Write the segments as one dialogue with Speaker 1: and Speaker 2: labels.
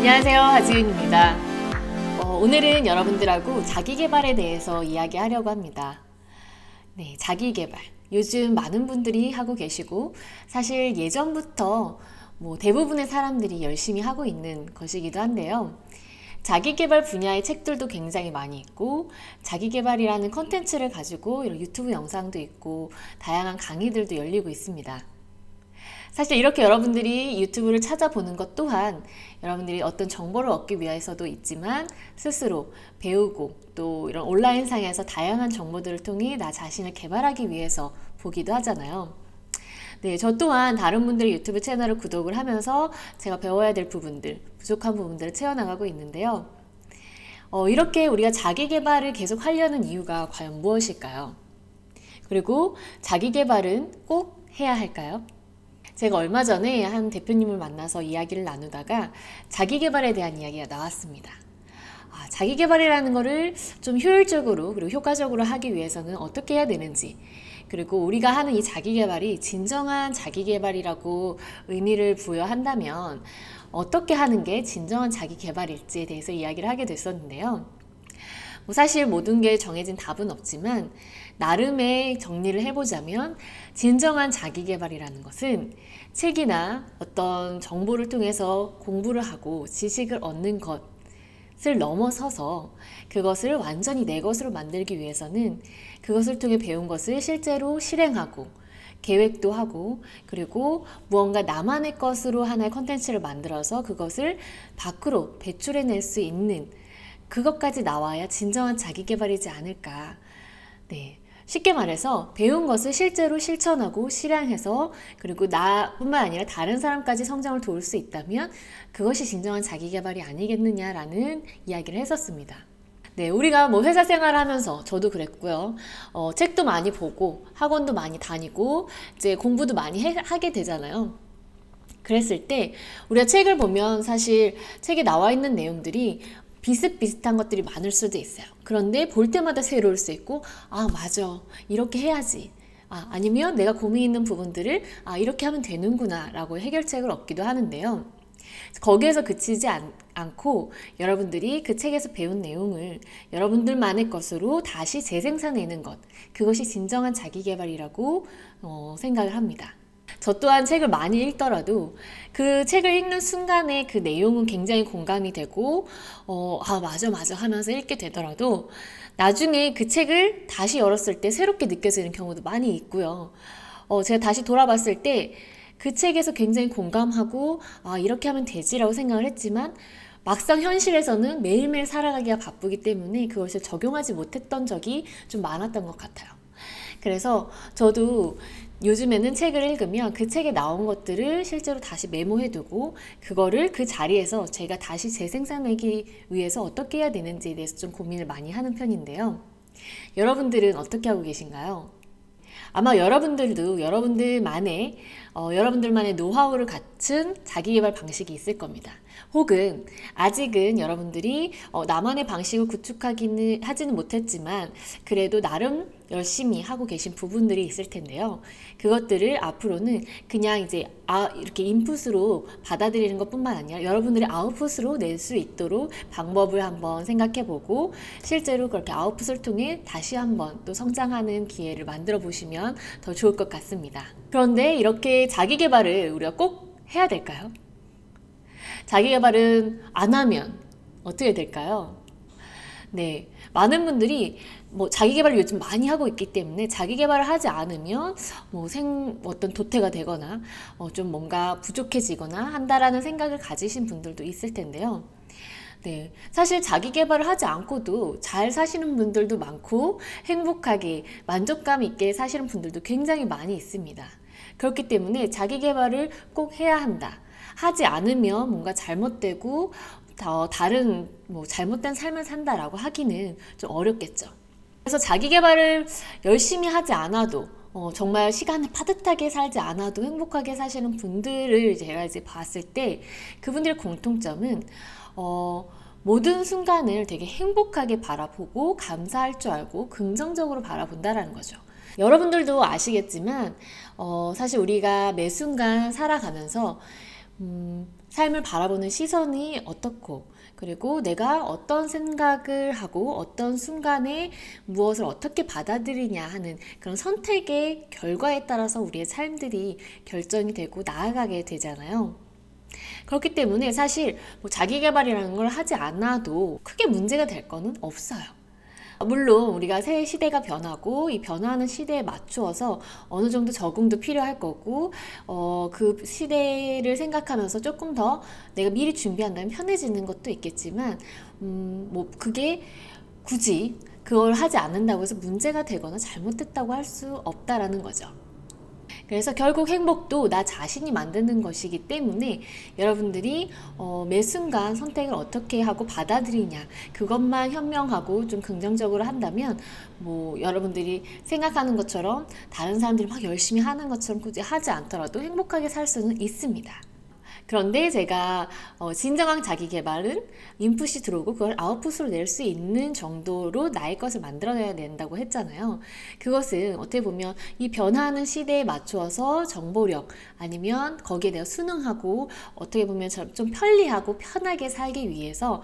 Speaker 1: 안녕하세요, 하지은입니다. 오늘은 여러분들하고 자기계발에 대해서 이야기하려고 합니다. 네, 자기계발. 요즘 많은 분들이 하고 계시고 사실 예전부터 대부분의 사람들이 열심히 하고 있는 것이기도 한데요. 자기계발 분야의 책들도 굉장히 많이 있고 자기계발이라는 컨텐츠를 가지고 이런 유튜브 영상도 있고 다양한 강의들도 열리고 있습니다. 사실 이렇게 여러분들이 유튜브를 찾아보는 것 또한 여러분들이 어떤 정보를 얻기 위해서도 있지만 스스로 배우고 또 이런 온라인상에서 다양한 정보들을 통해 나 자신을 개발하기 위해서 보기도 하잖아요. 네, 저 또한 다른 분들의 유튜브 채널을 구독을 하면서 제가 배워야 될 부분들, 부족한 부분들을 채워나가고 있는데요. 이렇게 우리가 자기 개발을 계속 하려는 이유가 과연 무엇일까요? 그리고 자기 개발은 꼭 해야 할까요? 제가 얼마 전에 한 대표님을 만나서 이야기를 나누다가 자기 개발에 대한 이야기가 나왔습니다. 자기 개발이라는 거를 좀 효율적으로 그리고 효과적으로 하기 위해서는 어떻게 해야 되는지, 그리고 우리가 하는 이 자기 개발이 진정한 자기 개발이라고 의미를 부여한다면 어떻게 하는 게 진정한 자기 개발일지에 대해서 이야기를 하게 됐었는데요. 사실 모든 게 정해진 답은 없지만 나름의 정리를 해보자면 진정한 자기 개발이라는 것은 책이나 어떤 정보를 통해서 공부를 하고 지식을 얻는 것을 넘어서서 그것을 완전히 내 것으로 만들기 위해서는 그것을 통해 배운 것을 실제로 실행하고 계획도 하고 그리고 무언가 나만의 것으로 하나의 컨텐츠를 만들어서 그것을 밖으로 배출해낼 수 있는 그것까지 나와야 진정한 자기 개발이지 않을까. 네. 쉽게 말해서 배운 것을 실제로 실천하고 실행해서 그리고 나뿐만 아니라 다른 사람까지 성장을 도울 수 있다면 그것이 진정한 자기 개발이 아니겠느냐라는 이야기를 했었습니다. 네, 우리가 회사 생활을 하면서 저도 그랬고요. 책도 많이 보고 학원도 많이 다니고 이제 공부도 많이 하게 되잖아요. 그랬을 때 우리가 책을 보면 사실 책에 나와 있는 내용들이 비슷비슷한 것들이 많을 수도 있어요. 그런데 볼 때마다 새로울 수 있고 맞아, 이렇게 해야지. 아니면 내가 고민 있는 부분들을 이렇게 하면 되는구나 라고 해결책을 얻기도 하는데요. 거기에서 그치지 않고 여러분들이 그 책에서 배운 내용을 여러분들만의 것으로 다시 재생산해내는 것, 그것이 진정한 자기개발이라고 생각을 합니다. 저 또한 책을 많이 읽더라도 그 책을 읽는 순간에 그 내용은 굉장히 공감이 되고 맞아 하면서 읽게 되더라도 나중에 그 책을 다시 열었을 때 새롭게 느껴지는 경우도 많이 있고요. 제가 다시 돌아봤을 때 그 책에서 굉장히 공감하고 이렇게 하면 되지라고 생각을 했지만 막상 현실에서는 매일매일 살아가기가 바쁘기 때문에 그것을 적용하지 못했던 적이 좀 많았던 것 같아요. 그래서 저도 요즘에는 책을 읽으면 그 책에 나온 것들을 실제로 다시 메모해두고 그거를 그 자리에서 제가 다시 재생산하기 위해서 어떻게 해야 되는지에 대해서 좀 고민을 많이 하는 편인데요. 여러분들은 어떻게 하고 계신가요? 아마 여러분들도 여러분들만의 노하우를 갖춘 자기개발 방식이 있을 겁니다. 혹은 아직은 여러분들이 나만의 방식을 구축하지는 못했지만 그래도 나름 열심히 하고 계신 부분들이 있을 텐데요. 그것들을 앞으로는 그냥 이제 이렇게 인풋으로 받아들이는 것뿐만 아니라 여러분들의 아웃풋으로 낼 수 있도록 방법을 한번 생각해보고 실제로 그렇게 아웃풋을 통해 다시 한번 또 성장하는 기회를 만들어 보시면 더 좋을 것 같습니다. 그런데 이렇게 자기 개발을 우리가 꼭 해야 될까요? 자기 개발은 안 하면 어떻게 될까요? 네, 많은 분들이 자기 개발을 요즘 많이 하고 있기 때문에 자기 개발을 하지 않으면 어떤 도태가 되거나 좀 뭔가 부족해지거나 한다라는 생각을 가지신 분들도 있을 텐데요. 네, 사실 자기 개발을 하지 않고도 잘 사시는 분들도 많고 행복하게 만족감 있게 사시는 분들도 굉장히 많이 있습니다. 그렇기 때문에 자기 개발을 꼭 해야 한다. 하지 않으면 뭔가 잘못되고 다른 잘못된 삶을 산다라고 하기는 좀 어렵겠죠. 그래서 자기 개발을 열심히 하지 않아도 정말 시간을 빠듯하게 살지 않아도 행복하게 사시는 분들을 제가 이제 봤을 때 그분들의 공통점은 모든 순간을 되게 행복하게 바라보고 감사할 줄 알고 긍정적으로 바라본다라는 거죠. 여러분들도 아시겠지만 사실 우리가 매 순간 살아가면서 삶을 바라보는 시선이 어떻고, 그리고 내가 어떤 생각을 하고 어떤 순간에 무엇을 어떻게 받아들이냐 하는 그런 선택의 결과에 따라서 우리의 삶들이 결정이 되고 나아가게 되잖아요. 그렇기 때문에 사실 뭐 자기 개발이라는 걸 하지 않아도 크게 문제가 될 거는 없어요. 물론 우리가 새 시대가 변하고 이 변화하는 시대에 맞추어서 어느 정도 적응도 필요할 거고, 그 시대를 생각하면서 조금 더 내가 미리 준비한다면 편해지는 것도 있겠지만, 뭐 그게 굳이 그걸 하지 않는다고 해서 문제가 되거나 잘못됐다고 할 수 없다라는 거죠. 그래서 결국 행복도 나 자신이 만드는 것이기 때문에 여러분들이 매 순간 선택을 어떻게 하고 받아들이냐, 그것만 현명하고 좀 긍정적으로 한다면 뭐 여러분들이 생각하는 것처럼 다른 사람들이 막 열심히 하는 것처럼 굳이 하지 않더라도 행복하게 살 수는 있습니다. 그런데 제가 진정한 자기 개발은 인풋이 들어오고 그걸 아웃풋으로 낼 수 있는 정도로 나의 것을 만들어내야 된다고 했잖아요. 그것은 어떻게 보면 이 변화하는 시대에 맞추어서 정보력, 아니면 거기에 대해 순응하고 어떻게 보면 좀 편리하고 편하게 살기 위해서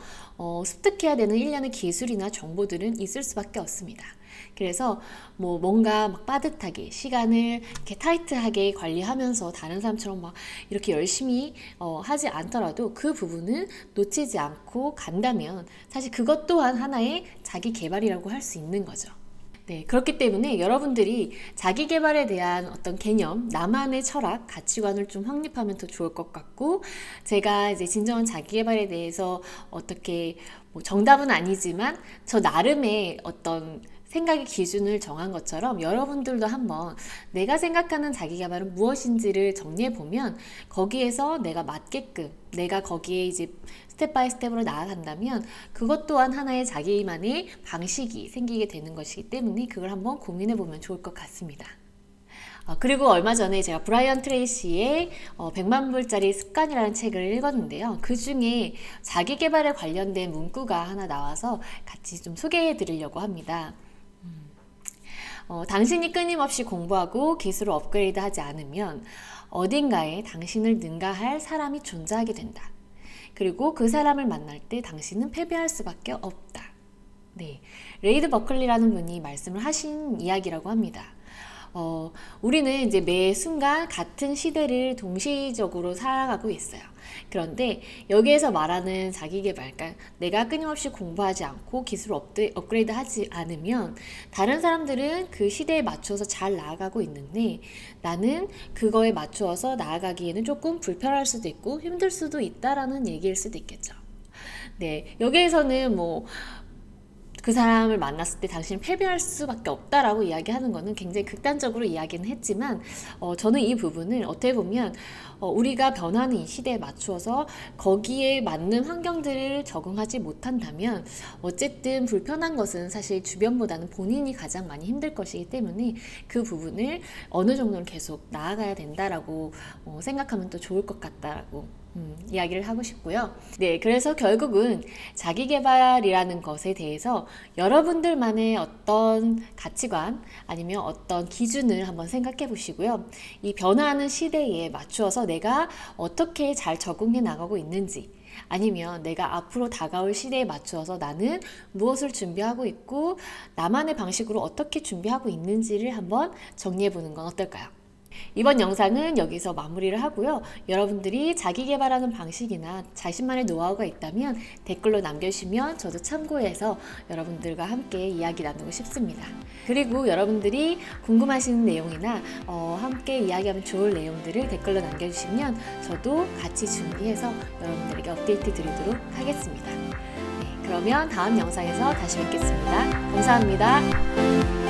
Speaker 1: 습득해야 되는 일련의 기술이나 정보들은 있을 수밖에 없습니다. 그래서 뭐 뭔가 막 빠듯하게 시간을 이렇게 타이트하게 관리하면서 다른 사람처럼 막 이렇게 열심히 하지 않더라도 그 부분은 놓치지 않고 간다면 사실 그것 또한 하나의 자기 개발이라고 할 수 있는 거죠. 네, 그렇기 때문에 여러분들이 자기 개발에 대한 어떤 개념, 나만의 철학, 가치관을 좀 확립하면 더 좋을 것 같고, 제가 이제 진정한 자기 개발에 대해서 어떻게 뭐 정답은 아니지만 저 나름의 어떤 생각의 기준을 정한 것처럼 여러분들도 한번 내가 생각하는 자기 개발은 무엇인지를 정리해 보면 거기에서 내가 맞게끔, 내가 거기에 이제 스텝 바이 스텝으로 나아간다면 그것 또한 하나의 자기만의 방식이 생기게 되는 것이기 때문에 그걸 한번 고민해 보면 좋을 것 같습니다. 그리고 얼마 전에 제가 브라이언 트레이시의 100만 불짜리 습관이라는 책을 읽었는데요. 그 중에 자기 개발에 관련된 문구가 하나 나와서 같이 좀 소개해 드리려고 합니다. 당신이 끊임없이 공부하고 기술을 업그레이드하지 않으면 어딘가에 당신을 능가할 사람이 존재하게 된다. 그리고 그 사람을 만날 때 당신은 패배할 수밖에 없다. 네, 레이드 버클리라는 분이 말씀을 하신 이야기라고 합니다. 우리는 이제 매 순간 같은 시대를 동시적으로 살아가고 있어요. 그런데 여기에서 말하는 자기개발, 그러니까 내가 끊임없이 공부하지 않고 기술을 업그레이드 하지 않으면 다른 사람들은 그 시대에 맞춰서 잘 나아가고 있는데 나는 그거에 맞추어서 나아가기에는 조금 불편할 수도 있고 힘들 수도 있다라는 얘기일 수도 있겠죠. 네, 여기에서는 뭐 그 사람을 만났을 때 당신은 패배할 수밖에 없다라고 이야기하는 거는 굉장히 극단적으로 이야기는 했지만 저는 이 부분을 어떻게 보면 우리가 변하는 이 시대에 맞추어서 거기에 맞는 환경들을 적응하지 못한다면 어쨌든 불편한 것은 사실 주변보다는 본인이 가장 많이 힘들 것이기 때문에 그 부분을 어느 정도는 계속 나아가야 된다라고 생각하면 또 좋을 것 같다라고 이야기를 하고 싶고요. 네, 그래서 결국은 자기계발이라는 것에 대해서 여러분들만의 어떤 가치관 아니면 어떤 기준을 한번 생각해 보시고요. 이 변화하는 시대에 맞추어서 내가 어떻게 잘 적응해 나가고 있는지, 아니면 내가 앞으로 다가올 시대에 맞추어서 나는 무엇을 준비하고 있고 나만의 방식으로 어떻게 준비하고 있는지를 한번 정리해 보는 건 어떨까요? 이번 영상은 여기서 마무리를 하고요. 여러분들이 자기 개발하는 방식이나 자신만의 노하우가 있다면 댓글로 남겨주시면 저도 참고해서 여러분들과 함께 이야기 나누고 싶습니다. 그리고 여러분들이 궁금하신 내용이나 함께 이야기하면 좋을 내용들을 댓글로 남겨주시면 저도 같이 준비해서 여러분들에게 업데이트 드리도록 하겠습니다. 네, 그러면 다음 영상에서 다시 뵙겠습니다. 감사합니다.